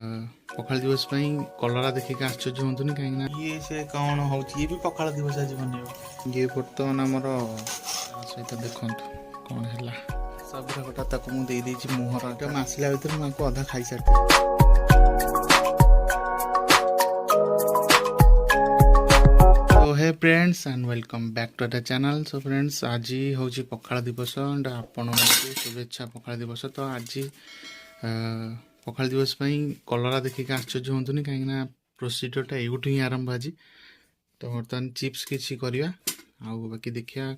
पखाल दिवस कलरा देखिक आश्चर्य हूँ कहीं ये से कौन हो भी पखाल दिवस आज बन ये बर्तमान आमर सहित देखु कौन है सब गोटा मुझे मुहर आसला भर मुझे अधा खाई सारी hey friends and welcome back to the channel. So friends आज हूँ पखाल दिवस एंड आपण शुभेच्छा पखाल दिवस। तो आज पखाल दिवस कलरा देखिक आश्चर्य हूँ कहीं प्रोसीजरटा यूठू ही आरंभ आज। तो बर्तमान चिप्स किसी करवा आउ बाकी देखिया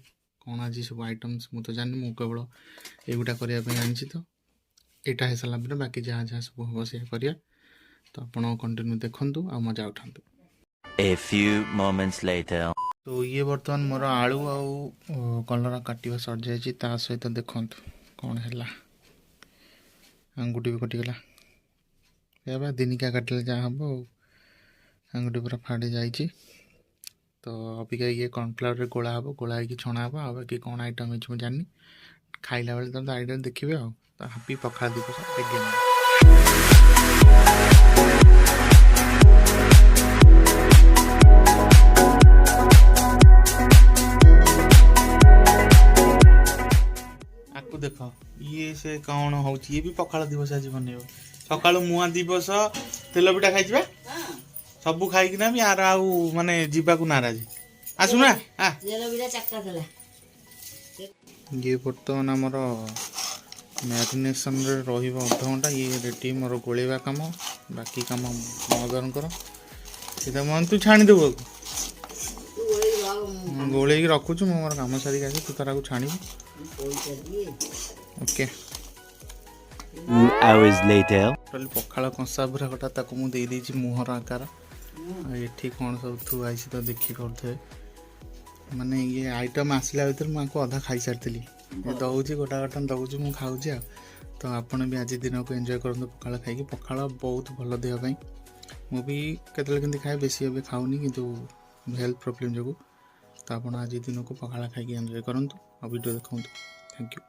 कौन आज सब आइटम्स मुझे तो जानी मुझे केवल युटा करने जानी। तो यहाँ हो सारा बाकी जहाँ जहाँ सब हम से करा। तो आप कंटिन्यू देखु आ मजा उठा। A few moments later. तो ये बर्तमान मोर आलू आउ कलरा काटा सर जा सहित देखु कौन है अंगुठी भी कटिगला या दिनिका काटिले जहाँ हम अंगुठी पूरा फाड़ी जाइए। तो अबिका ये कॉर्नफ्लावर गोला हम गोला हो छणा हम आ बाकी कौन आइटम है जानी खाइला बेले तुम तो आइटम देखिए। तो हैप्पी पखाल दिवस अगेन। देख ये से कौन हो भी पखाल दिवस आज बन सका मुआ दिवस तेल पिठा खाई सब खाई भी यार आउ माने जीवाकू नाराज आसुना ये बर्तमान आमर मैरिनेशन रध घंटा ये रेडी मोर गोलेवा कम बाकी कम मदर सीधा मन तू छाणीदेव गोल रखुचु मोर कम सारिक आस तू तारा छाणु ओके। 2 hours later. पखाल कंसा पूरा गोटा मुझे मुहर आकार ये कौन सब थुआई तो देखी करते माने ये आइटम आसला भर मुझे अधा खाई सारी दौर गोटा गोटा दौर मुझे खाऊँ। तो आपड़ भी आज दिन को एंजॉय करूँ पखाल खाई पखाल बहुत भल देहपाई मुझे केतले खाए बेसी ए खाऊनी किंतु हेल्थ प्रॉब्लम जो। तो आप आज दिन को पखाल खाई एंजॉय करूँ और वीडियो देखो। Thank you.